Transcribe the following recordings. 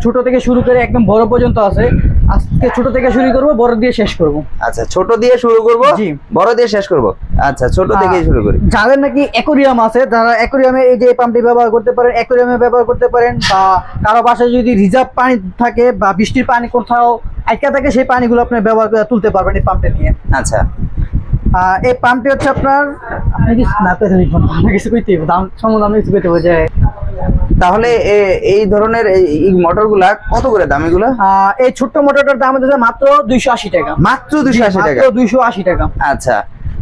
ছোট থেকে শুরু করে একদম বড় পর্যন্ত আছে। আজকে ছোট থেকে শুরু করব, বড় দিয়ে শেষ করব। আচ্ছা, ছোট দিয়ে শুরু করব, জি। বড় দিয়ে শেষ করব। আচ্ছা, ছোট থেকেই শুরু করি। যাদের নাকি অ্যাকোরিয়াম আছে, তারা অ্যাকোরিয়ামে এই যে পাম্পটি ব্যবহার করতে পারেন, অ্যাকোরিয়ামে ব্যবহার করতে পারেন, বা কারো বাসায় যদি রিজার্ভ পানি থাকে বা বৃষ্টির পানি কোথাও আটকা থাকে, সেই পানিগুলো আপনি ব্যবহার করে তুলতে পারবেন এই পাম্পটা নিয়ে। আচ্ছা, এই পাম্পটি হচ্ছে আপনার, আপনি কি না পেতে লিখুন, আপনি কিছু কইতে হবে, দাম সম্বন্ধে আমি কিছু কইতে হবে যে তাহলে এই ধরনের এই মোটরগুলা কত করে দাম এগুলা? এই ছোট্ট মোটরটার দাম হচ্ছে মাত্র 280 টাকা। মাত্র 280 টাকা? মাত্র 280 টাকা। আচ্ছা,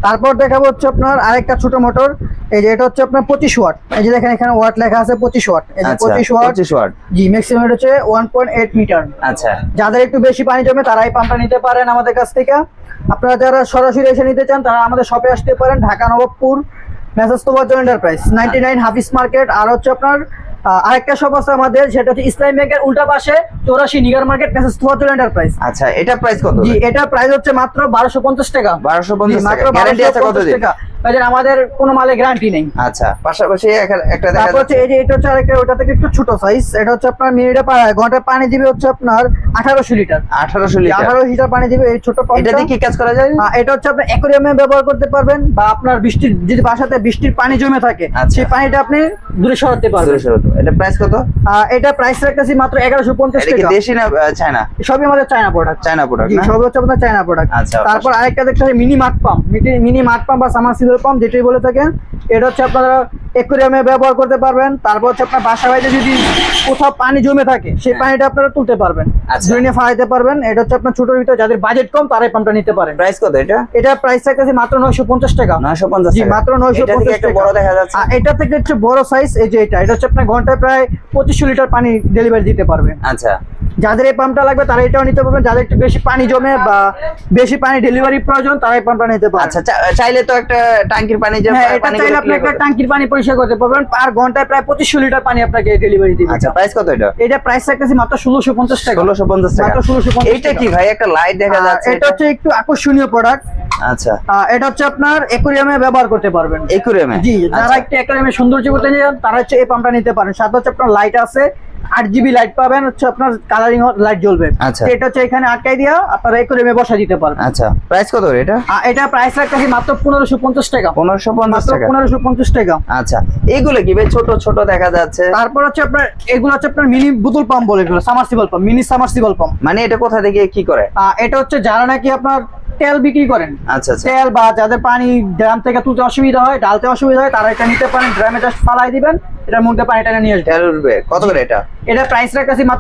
তারপর দেখাবো হচ্ছে আপনার আরেকটা ছোট মোটর। এই যে এটা হচ্ছে আপনার 25 ওয়াট। এই যে দেখেন এখানে ওয়াট লেখা আছে 25 ওয়াট। এই যে 25 ওয়াট। জি, ম্যাক্সিমাম হচ্ছে 1.8 মিটার। আচ্ছা, যাদের একটু বেশি পানি জমে তারা এই পাম্পটা নিতে পারেন আমাদের কাছ থেকে। আপনারা যারা সরাসরি এসে নিতে চান তারা আমাদের শপে আসতে পারেন, ঢাকা নবাবপুর মেসার্স তোফাজ্জল এন্টারপ্রাইজ 99 হাফিজ মার্কেট। আর হচ্ছে আপনার আরেকটা শপ আছে আমাদের, সেটা হচ্ছে ইসলামী ব্যাংকের উল্টা পাশে 84 Nigar market messrs Tofazzal enterprise. আচ্ছা, এটা প্রাইস কত? জি, এটা প্রাইস হচ্ছে মাত্র 1250 টাকা। 1250 টাকা। গ্যারান্টি আছে কত দিন? আমাদের কোনো মালে গ্যারান্টি নেই। আচ্ছা, পাশাপাশি একটা দেখা তারপর হচ্ছে এই যে এটা হচ্ছে আরেকটা, ওটা থেকে একটু ছোট সাইজ। এটা হচ্ছে আপনার মিনিটে ঘন্টায় পানি দিবে হচ্ছে আপনার 1800 লিটার। 1800 লিটার? 1800 লিটার পানি দিবে এই ছোট পাম্পটা। এটা দিয়ে কি কাজ করা যায়? এটা হচ্ছে আপনি অ্যাকোরিয়ামে ব্যবহার করতে পারবেন, বা আপনার বৃষ্টির যদি বাসাতে বৃষ্টির পানি জমে থাকে, সেই পানিটা আপনি দূরে সরাতে পারবেন। এটা প্রাইস কত? এটা প্রাইস রাখতেছি মাত্র 1150 টাকা। এটা কি টাকা। দেশি না চায়না? সবই আমাদের চায়না প্রোডাক্ট। চায়না প্রোডাক্ট জি, না? সবই হচ্ছে আপনার চায়না প্রোডাক্ট। আচ্ছা, তারপর আরেকটা দেখতে হবে মিনি মাড পাম্প। মিনি মাড পাম্প বা সাবমার্সিবল পাম্প যেটাই বলে থাকেন, এটা হচ্ছে আপনারা অ্যাকোরিয়ামে ব্যবহার করতে পারবেন। তারপর হচ্ছে আপনার বাসা বাড়িতে যদি কোথাও পানি জমে থাকে, সেই পানিটা আপনারা তুলতে পারবেন, ধরে নিয়ে ফালাইতে পারবেন। এটা হচ্ছে আপনার ছোটোর ভিতরে যাদের বাজেট কম তারাই পাম্পটা নিতে পারেন। প্রাইস কত এটা? এটা প্রাইস থাকতেছে মাত্র 950 টাকা। 950 জি, টাকা? মাত্র 950 টাকা। বড় দেখা যাচ্ছে। এটা থেকে হচ্ছে বড় সাইজ। এই যে এটা হচ্ছে আপনার ঘন্টায় প্রায় 2500 লিটার পানি ডেলিভারি দিতে পারবে। আচ্ছা, যাদের এই পাম্পটা লাগবে তারা এটাও নিতে পারবেন। যাদের একটু বেশি পানি জমে বা বেশি পানি ডেলিভারি প্রয়োজন তারা এই পাম্পটা নিতে পারবেন। আচ্ছা, চাইলে তো একটা ট্যাঙ্কির পানি যে এটা চাইলে আপনি একটা ট্যাঙ্কির পানি পরিষ্কার করতে পারবেন। আর ঘন্টায় প্রায় 2500 লিটার পানি আপনাকে ডেলিভারি দিবে। আচ্ছা, প্রাইস কত এটা? এটা প্রাইস রাখতেছি মাত্র 1650 টাকা। 1650 টাকা? মাত্র 1650। এইটা কি ভাই, একটা লাইট দেখা যাচ্ছে? এটা হচ্ছে একটু আকর্ষণীয় প্রোডাক্ট। আচ্ছা, এটা হচ্ছে আপনার অ্যাকোরিয়ামে ব্যবহার করতে পারবেন। অ্যাকোরিয়ামে? জি, যারা একটু অ্যাকোরিয়ামে সৌন্দর্য করতে চান তারা হচ্ছে এই পাম্পটা নিতে পারেন। সাথে হচ্ছে আপনার লাইট আছে, 8GB লাইট পাবেন, হচ্ছে আপনার কালারিং লাইট জ্বলবে। আচ্ছা, এটা হচ্ছে এখানে আটকাই দিয়া আপনারা অ্যাকোরিয়ামে বসা দিতে পারবেন। আচ্ছা, প্রাইস কত এটা? এটা প্রাইস রাখতেছি মাত্র 1550 টাকা। 1550 টাকা? 1550 টাকা। আচ্ছা, এইগুলো কি ভাই ছোট ছোট দেখা যাচ্ছে? তারপর হচ্ছে আপনার এগুলো হচ্ছে আপনার মিনি বোতল পাম্প বলে, এগুলো submersible pump, mini submersible pump. মানে এটা কোথা থেকে কি করে? এটা হচ্ছে যারা নাকি আপনার তেল বিক্রি করেন, আচ্ছা আচ্ছা, তেল বা যাদের পানি ড্রাম থেকে তুলতে অসুবিধা হয়, ডালতে অসুবিধা হয়, তারা এটা নিতে পারেন। ড্রামে জাস্ট ফালাই দিবেন, এটার মধ্যে পানিটা নিয়ে আসবে। তেল উঠবে। কত করে এটা? এটা প্রাইস রাখতেছি মাত্র